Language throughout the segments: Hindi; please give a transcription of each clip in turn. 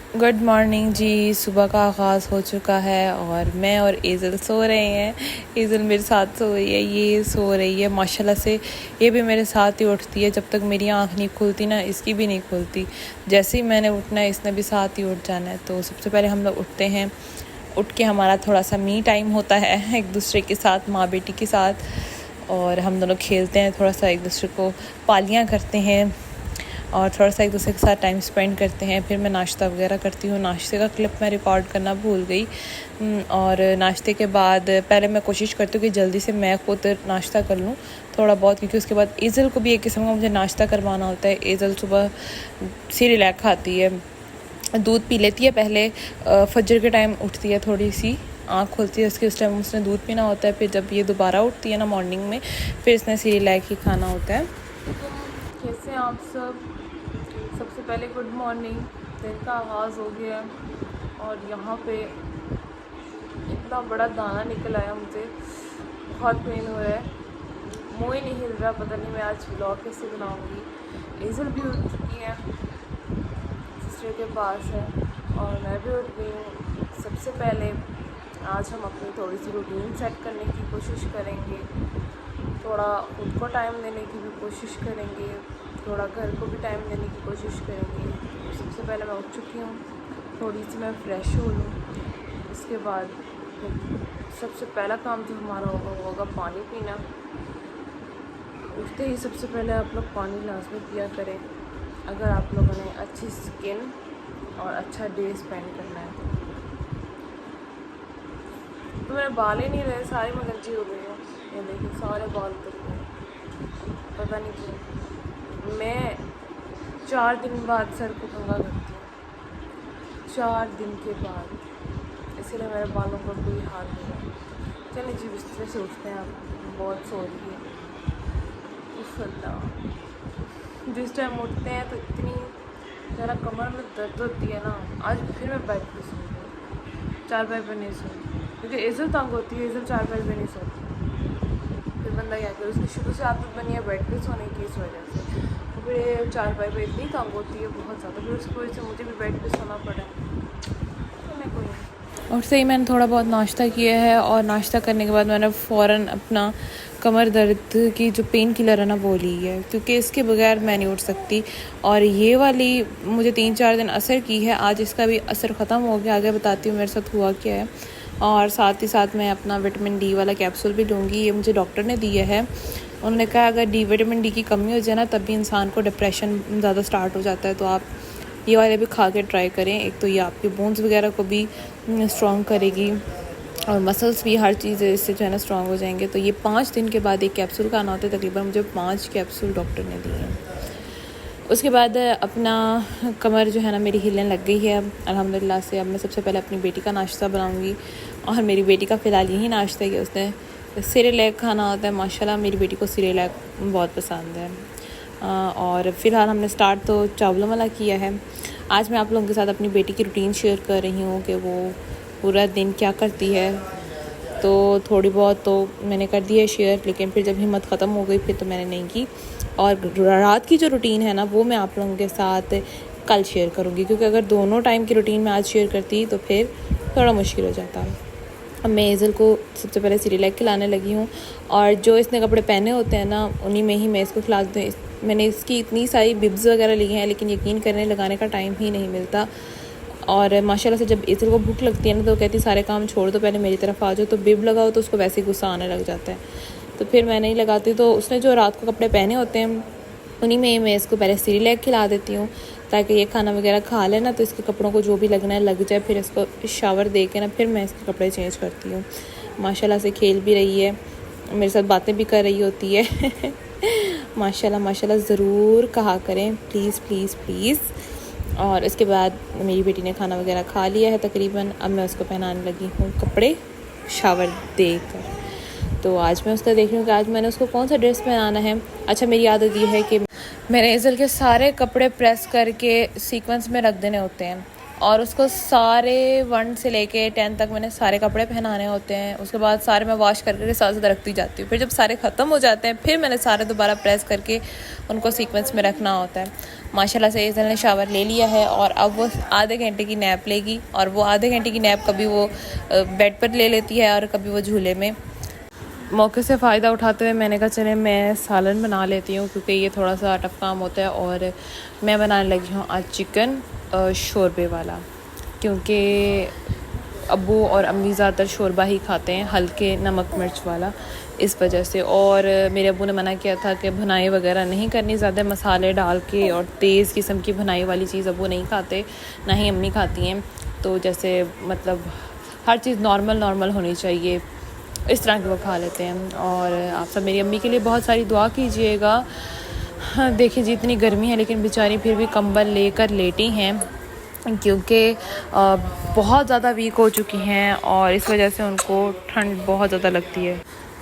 गुड मॉर्निंग जी। सुबह का आगाज़ हो चुका है और मैं और एज़ल सो रहे हैं। एज़ल मेरे साथ सो रही है, ये सो रही है माशाल्लाह से। ये भी मेरे साथ ही उठती है, जब तक मेरी आँख नहीं खुलती ना इसकी भी नहीं खुलती। जैसे ही मैंने उठना है इसने भी साथ ही उठ जाना है। तो सबसे पहले हम लोग उठते हैं, उठ के हमारा थोड़ा सा मी टाइम होता है एक दूसरे के साथ, माँ बेटी के साथ, और हम दोनों खेलते हैं, थोड़ा सा एक दूसरे को पालियाँ करते हैं और थोड़ा सा एक दूसरे के साथ टाइम स्पेंड करते हैं। फिर मैं नाश्ता वगैरह करती हूँ। नाश्ते का क्लिप मैं रिकॉर्ड करना भूल गई। और नाश्ते के बाद पहले मैं कोशिश करती हूँ कि जल्दी से मैं खुद नाश्ता कर लूँ थोड़ा बहुत, क्योंकि उसके बाद एज़ल को भी एक किस्म का मुझे नाश्ता करवाना होता है। एज़ल सुबह सिरेलैक खाती है, दूध पी लेती है पहले, फजर के टाइम उठती है, थोड़ी सी आँख खुलती है उसकी, उस टाइम उसने दूध पीना होता है। फिर जब ये दोबारा उठती है ना मॉर्निंग में, फिर इसने सिरेलैक ही खाना होता है। कैसे आप सब? सबसे पहले गुड मॉर्निंग। दिन का आगाज़ हो गया है और यहाँ पे इतना बड़ा दाना निकल आया, मुझे बहुत पेन हो रहा है, मुँह ही नहीं हिल रहा। पता नहीं मैं आज व्लॉग कैसे बनाऊँगी। एज़ल भी उठ चुकी है, सिस्टर के पास है, और मैं भी उठ गई हूँ। सबसे पहले आज हम अपनी थोड़ी सी रूटीन सेट करने की कोशिश करेंगे, थोड़ा खुद को टाइम देने की भी कोशिश करेंगे, थोड़ा घर को भी टाइम देने की कोशिश करेंगे। तो सबसे पहले मैं उठ चुकी हूँ, थोड़ी सी मैं फ़्रेश हो लूँ। इसके बाद सबसे पहला काम जो हमारा होगा वो होगा पानी पीना। उठते ही सबसे पहले आप लोग पानी लाजमी पिया करें, अगर आप लोगों ने अच्छी स्किन और अच्छा डे स्पेंड करना है। तो मेरे बाल ही नहीं रहे, सारी मगरजी हो गई है। ये देखिए सारे बाल उतर गए, पता नहीं क्यों। मैं 4 दिन बाद सर को कंघा करती हूँ, 4 दिन के बाद, इसलिए मेरे बालों का कोई हाल नहीं है। चलिए जी बिस्तर से उठते हैं, आप बहुत सो रही है। जिस टाइम उठते हैं तो इतनी ज़रा कमर में दर्द होती है ना। आज फिर मैं बेड पे सो गई, चारपाई पर नहीं सोई, क्योंकि एज़ल तंग होती है, एज़ल चारपाई पर नहीं सोती। फिर बंदा क्या करे, उसकी शुरू से आदत बनी है बेड पे सोने की, इस वजह से तो फिर चारपाई पर इतनी तंग होती है बहुत ज़्यादा, फिर उसकी वजह से मुझे भी बेड पे सोना पड़ा। तो मैं कोई नहीं। और सही मैंने थोड़ा बहुत नाश्ता किया है, और नाश्ता करने के बाद मैंने फ़ौरन अपना कमर दर्द की जो पेन किलर है ना वो ली है, क्योंकि इसके बगैर मैं नहीं उठ सकती। और ये वाली मुझे 3-4 दिन असर की है, आज इसका भी असर ख़त्म हो गया। आगे बताती हूँ मेरे साथ हुआ क्या है। और साथ ही साथ मैं अपना विटामिन डी वाला कैप्सूल भी लूँगी, ये मुझे डॉक्टर ने दिया है। उन्होंने कहा अगर विटामिन डी की कमी हो जाए ना, तब भी इंसान को डिप्रेशन ज़्यादा स्टार्ट हो जाता है, तो आप ये वाले भी खा के ट्राई करें। एक तो ये आपके बोन्स वगैरह को भी स्ट्रॉन्ग करेगी, और मसल्स भी, हर चीज़ इससे जो है ना स्ट्रॉन्ग हो जाएंगे। तो ये 5 दिन के बाद एक कैप्सूल का आना होता है, तकरीबन मुझे 5 कैप्सूल डॉक्टर ने दिए हैं। उसके बाद अपना कमर जो है ना मेरी हिलने लग गई है अब अल्हम्दुलिल्लाह से। अब मैं सबसे पहले अपनी बेटी का नाश्ता बनाऊंगी, और मेरी बेटी का फ़िलहाल यही नाश्ता है कि उसने सिरेलैक खाना होता है। माशाल्लाह मेरी बेटी को सिरेलैक बहुत पसंद है। और फ़िलहाल हमने स्टार्ट तो चावलों वाला किया है। आज मैं आप लोगों के साथ अपनी बेटी की रूटीन शेयर कर रही हूँ कि वो पूरा दिन क्या करती है। तो थोड़ी बहुत तो मैंने कर दी है शेयर, लेकिन फिर जब हिम्मत ख़त्म हो गई फिर तो मैंने नहीं की। और रात की जो रूटीन है ना वो मैं आप लोगों के साथ कल शेयर करूँगी, क्योंकि अगर दोनों टाइम की रूटीन मैं आज शेयर करती तो फिर थोड़ा मुश्किल हो जाता। अब मैं एज़ल को सबसे पहले सिरेलैक खिलाने लगी हूँ, और जो इसने कपड़े पहने होते हैं ना उन्हीं में ही मैं इसको खिला देती हूँ। मैंने इसकी इतनी सारी बिब्स वगैरह ली हैं, लेकिन यकीन करने लगाने का टाइम ही नहीं मिलता। और माशाल्लाह से जब एज़ल को भूख लगती है ना तो कहती है सारे काम छोड़ दो, पहले मेरी तरफ आ जाओ। तो बिब लगाओ तो उसको वैसे ही गुस्सा आने लग जाता है, तो फिर मैं नहीं लगाती। तो उसने जो रात को कपड़े पहने होते हैं उन्हीं में मैं इसको पहले सिरेलैक खिला देती हूँ, ताकि ये खाना वगैरह खा लेना तो इसके कपड़ों को जो भी लगना है लग जाए। फिर इसको शावर दे के ना फिर मैं इसके कपड़े चेंज करती हूँ। माशाल्लाह से खेल भी रही है, मेरे साथ बातें भी कर रही होती है। माशाल्लाह माशाल्लाह ज़रूर कहा करें, प्लीज़ प्लीज़ प्लीज़। और इसके बाद मेरी बेटी ने खाना वगैरह खा लिया है तकरीबन। अब मैं उसको पहनाने लगी हूँ कपड़े शावर देकर। तो आज मैं उसका देख रही हूँ कि आज मैंने उसको कौन सा ड्रेस पहनाना है। अच्छा मेरी आदत ये है कि मैंने एज़ल के सारे कपड़े प्रेस करके सीक्वेंस में रख देने होते हैं, और उसको सारे 1 से लेके 10 तक मैंने सारे कपड़े पहनाने होते हैं। उसके बाद सारे मैं वॉश करके साथ साथ रखती जाती हूँ। फिर जब सारे ख़त्म हो जाते हैं फिर मैंने सारे दोबारा प्रेस करके उनको सीक्वेंस में रखना होता है। माशाल्लाह से एज़ल ने शावर ले लिया है और अब वो आधे घंटे की नैप लेगी, और वो आधे घंटे की नैप कभी वो बेड पर ले लेती है और कभी वो झूले में। मौके से फ़ायदा उठाते हुए मैंने कहा चले मैं सालन बना लेती हूँ, क्योंकि ये थोड़ा सा टफ काम होता है। और मैं बनाने लगी हूँ आज चिकन शोरबे वाला, क्योंकि अब्बू और अम्मी ज़्यादातर शोरबा ही खाते हैं, हल्के नमक मिर्च वाला, इस वजह से। और मेरे अब्बू ने मना किया था कि भुनाई वगैरह नहीं करनी, ज़्यादा मसाले डाल के और तेज़ किस्म की भुनाई वाली चीज़ अब्बू नहीं खाते, ना ही अम्मी खाती हैं। तो जैसे मतलब हर चीज़ नॉर्मल होनी चाहिए, इस तरह के वो खा लेते हैं। और आप सब मेरी अम्मी के लिए बहुत सारी दुआ कीजिएगा। हाँ, देखिए जी इतनी गर्मी है लेकिन बेचारी फिर भी कंबल लेकर लेटी हैं, क्योंकि बहुत ज़्यादा वीक हो चुकी हैं और इस वजह से उनको ठंड बहुत ज़्यादा लगती है।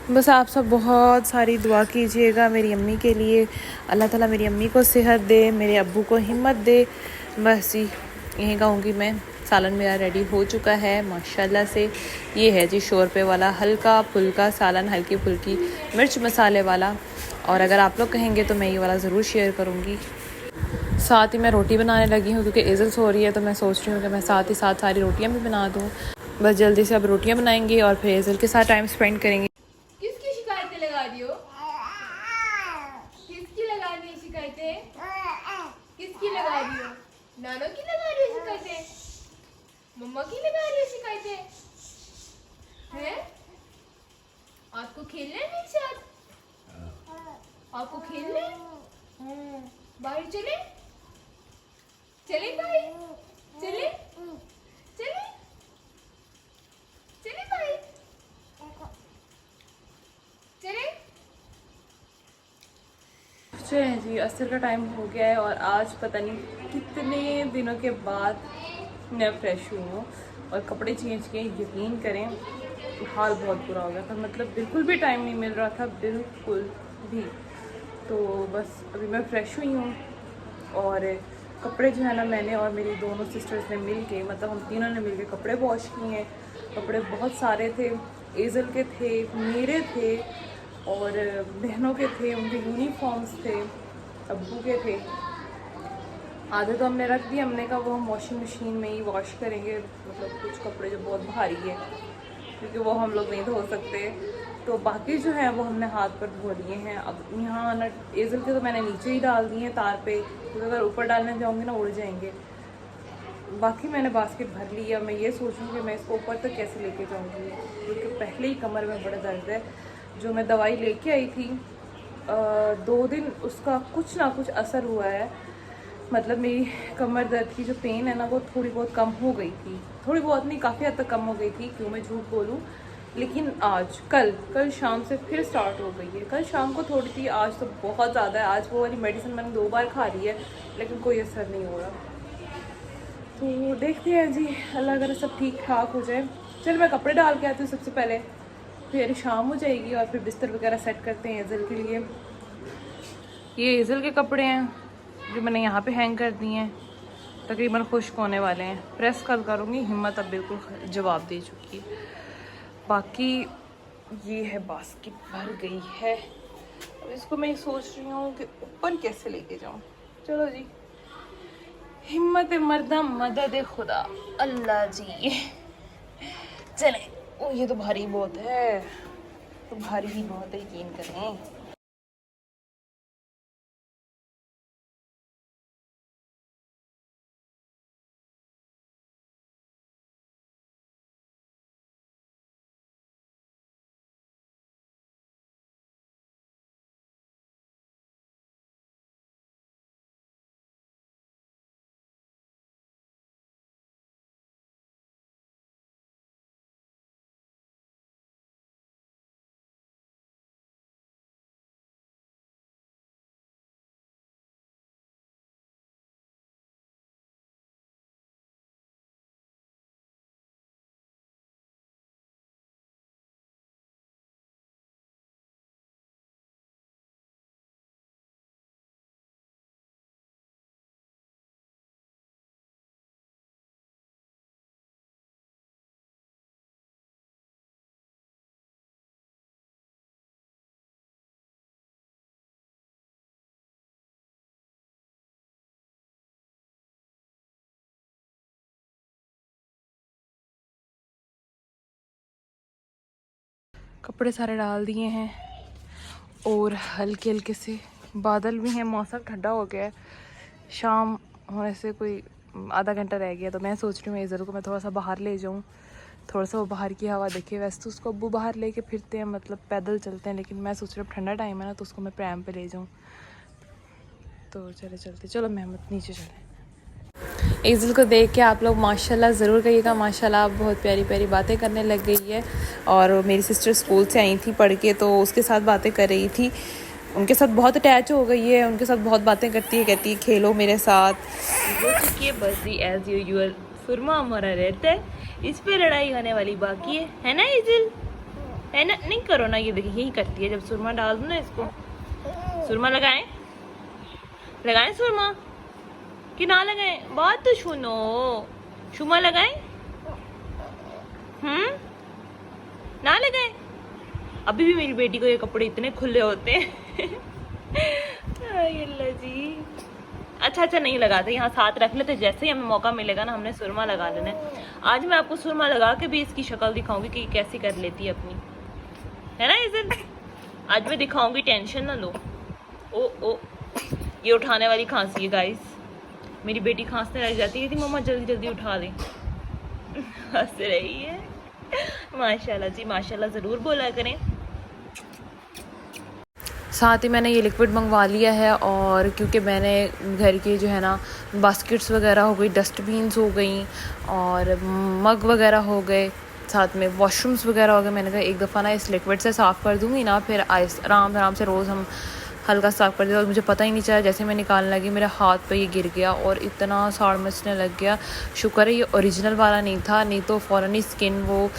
बस आप सब बहुत सारी दुआ कीजिएगा मेरी अम्मी के लिए, अल्लाह ताला मेरी अम्मी को सेहत दे, मेरे अब्बू को हिम्मत दे। बस जी यही कहूँगी मैं। सालन मेरा रेडी हो चुका है माशाल्लाह से। ये है जी शोरबे वाला हल्का फुल्का सालन, हल्की फुल्की मिर्च मसाले वाला। और अगर आप लोग कहेंगे तो मैं ये वाला ज़रूर शेयर करूँगी। साथ ही मैं रोटी बनाने लगी हूँ, क्योंकि एज़ल सो रही है तो मैं सोच रही हूँ कि मैं साथ ही साथ सारी रोटियाँ भी बना दूँ। बस जल्दी से अब रोटियाँ बनाएंगे और फिर एज़ल के साथ टाइम स्पेंड करेंगे। किसकी शिकायतें लगा रही हो? किसकी लगा रही है शिकायतें? किसकी लगा रही हो? नानो की लगा रही है शिकायतें? मम्मा की लगा रही है शिकायतें? हैं? आपको खेलना है मेरे साथ? आपको खेलना है? बाहर चले? चले भाई? चले? चले? चले भाई? चले? चलें जी, असर का टाइम हो गया है और आज पता नहीं कितने दिनों के बाद मैं फ्रेश हुई हूँ और कपड़े चेंज किए। यकीन करें हाल बहुत बुरा हो गया था, मतलब बिल्कुल भी टाइम नहीं मिल रहा था, बिल्कुल भी। तो बस अभी मैं फ़्रेश हुई हूँ और कपड़े जो है ना मैंने और मेरी दोनों सिस्टर्स ने मिल के, मतलब हम तीनों ने मिल के कपड़े वॉश किए हैं। कपड़े बहुत सारे थे, एज़ल के थे, मेरे थे और बहनों के थे, उनके यूनिफॉर्म्स थे, अब्बू के थे। आधे तो हमने रख दिए, हमने कहा वो हम वॉशिंग मशीन में ही वॉश करेंगे, मतलब कुछ कपड़े जो बहुत भारी है क्योंकि वो हम लोग नहीं धो सकते। तो बाकी जो है वो हमने हाथ पर धो लिए हैं। अब यहाँ ना एज़ल के तो मैंने नीचे ही डाल दिए हैं तार पे, क्योंकि अगर ऊपर डालने जाऊँगी ना उड़ जाएंगे। बाकी मैंने बास्केट भर ली है। मैं ये सोचूँ कि मैं इसको ऊपर तक कैसे लेके जाऊँगी, क्योंकि पहले ही कमर में बड़ा दर्द है। जो मैं दवाई लेके आई थी 2 दिन, उसका कुछ ना कुछ असर हुआ है। मतलब मेरी कमर दर्द की जो पेन है ना वो थोड़ी बहुत कम हो गई थी, थोड़ी बहुत नहीं काफ़ी हद तक कम हो गई थी, क्यों मैं झूठ बोलूँ। लेकिन आज कल शाम से फिर स्टार्ट हो गई है। कल शाम को थोड़ी थी, आज तो बहुत ज़्यादा है। आज वो वाली मेडिसिन मैंने 2 बार खा ली है लेकिन कोई असर नहीं हो रहा। तो देखते हैं जी, अल्लाह करे सब ठीक ठाक हो जाए। चल मैं कपड़े डाल के आती हूँ सबसे पहले, फिर शाम हो जाएगी और फिर बिस्तर वगैरह सेट करते हैं एज़ल के लिए। ये एज़ल के कपड़े हैं जो मैंने यहाँ पे हैंग कर दिए हैं, तकरीबन खुश्क होने वाले हैं। प्रेस कल करूँगी, हिम्मत अब बिल्कुल जवाब दे चुकी है। बाकी ये है बास्केट भर गई है, अब इसको मैं सोच रही हूँ कि ऊपर कैसे लेके जाऊँ। चलो जी, हिम्मत मर्दा मदद खुदा, अल्लाह जी। चले, ओ ये तो भारी बहुत है, तो भारी ही बहुत है, यकीन करें। कपड़े सारे डाल दिए हैं और हल्के हल्के से बादल भी हैं, मौसम ठंडा हो गया है। शाम होने से कोई आधा घंटा रह गया, तो मैं सोच रही हूँ इज़र को मैं थोड़ा सा बाहर ले जाऊँ, थोड़ा सा वो बाहर की हवा देखे। वैसे तो उसको अब्बू बाहर लेके फिरते हैं, मतलब पैदल चलते हैं, लेकिन मैं सोच रही हूँ ठंडा टाइम है ना, तो उसको मैं प्रैम पे ले जाऊँ। तो चलो मेहमत नीचे चलें। ईज़ल को देख के आप लोग माशाल्लाह ज़रूर कहिएगा, माशाल्लाह आप बहुत प्यारी प्यारी बातें करने लग गई है। और मेरी सिस्टर स्कूल से आई थी पढ़ के, तो उसके साथ बातें कर रही थी, उनके साथ बहुत अटैच हो गई है, उनके साथ बहुत बातें करती है, कहती है खेलो मेरे साथ। हो चुकी है बस एज यूजुअल, सुरमा हमारा रहता है, इस पे लड़ाई होने वाली बाकी है ना ईज़ल, है ना? नहीं करो ना, ये देखिए यही करती है, जब सुरमा डाल दूँ ना इसको। सुरमा लगाएं सुरमा कि ना लगाएं? बात तो सुनो, शुमा लगाएं? ना लगाएं? अभी भी मेरी बेटी को ये कपड़े इतने खुले होते हैं। अल्लाह जी। अच्छा नहीं लगाते, यहाँ साथ रख लेते, जैसे ही हमें मौका मिलेगा ना हमने सुरमा लगा लेना है। आज मैं आपको सुरमा लगा के भी इसकी शक्ल दिखाऊंगी कि कैसी कर लेती है अपनी, है ना इज़ल? आज मैं दिखाऊंगी, टेंशन ना लो। ओ ये उठाने वाली खांसी है गाइस, मेरी बेटी खांसने लग जाती है, मम्मा जल्दी जल्दी उठा दें। हंस रही है। माशाल्लाह जी माशाल्लाह ज़रूर बोला करें। साथ ही मैंने ये लिक्विड मंगवा लिया है, और क्योंकि मैंने घर की जो है ना बास्केट्स वगैरह हो गई, डस्टबिन्स हो गई और मग वगैरह हो गए, साथ में वॉशरूम्स वगैरह हो गए, मैंने कहा एक दफ़ा ना इस लिक्विड से साफ़ कर दूँगी ना, फिर आराम से रोज़ हम हल्का साफ़ कर दिया। और मुझे पता ही नहीं चला, जैसे मैं निकालने लगी मेरे हाथ पे ये गिर गया और इतना साड़ मचने लग गया। शुक्र है ये ओरिजिनल वाला नहीं था, नहीं तो फ़ौरन ही स्किन वो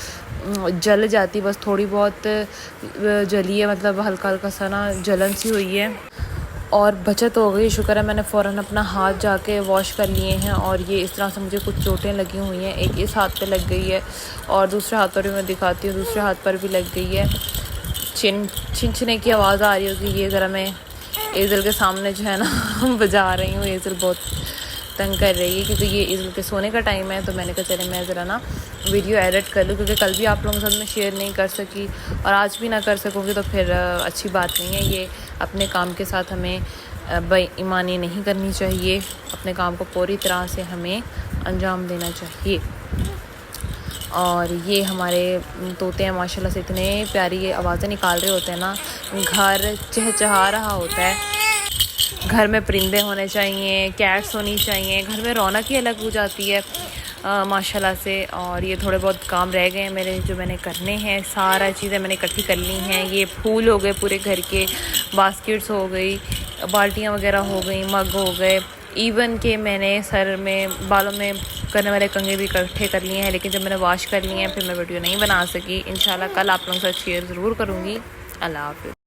जल जाती, बस थोड़ी बहुत जली है, मतलब हल्का हल्का सा ना जलन सी हुई है और बचत हो गई। शुक्र है मैंने फ़ौरन अपना हाथ जाके वॉश कर लिए हैं, और ये इस तरह से मुझे कुछ चोटें लगी हुई हैं, एक इस हाथ पे लग गई है और दूसरे हाथ पर भी मैं दिखाती हूँ, दूसरे हाथ पर भी लग गई है। छिनछिने की आवाज़ आ रही होगी, ये ज़रा मैं ईज़ल के सामने जो है ना बजा रही हूँ। ईज़ल बहुत तंग कर रही है, क्योंकि ये ईज़ल के सोने का टाइम है, तो मैंने कहा चले मैं ज़रा ना वीडियो एडिट कर लूँ, क्योंकि कल भी आप लोगों के साथ मैं शेयर नहीं कर सकी और आज भी ना कर सकूँगी, तो फिर अच्छी बात नहीं है। ये अपने काम के साथ हमें बेईमानी नहीं करनी चाहिए, अपने काम को पूरी तरह से हमें अंजाम देना चाहिए। और ये हमारे तोते हैं माशाल्लाह से, इतने प्यारी ये आवाज़ें निकाल रहे होते हैं ना, घर चहचहा रहा होता है। घर में परिंदे होने चाहिए, कैट्स होनी चाहिए, घर में रौनक ही अलग हो जाती है माशाल्लाह से। और ये थोड़े बहुत काम रह गए हैं मेरे, जो मैंने करने हैं, सारा चीज़ें मैंने इकट्ठी कर ली हैं। ये फूल हो गए पूरे घर के, बास्केट्स हो गई, बाल्टियाँ वगैरह हो गई, मग हो गए, इवन के मैंने सर में बालों में करने वाले कंघे भी इकट्ठे कर लिए हैं, लेकिन जब मैंने वॉश कर लिए हैं फिर मैं वीडियो नहीं बना सकी। इंशाल्लाह कल आप लोगों के साथ शेयर ज़रूर करूँगी। अल्लाह हाफ़िज़।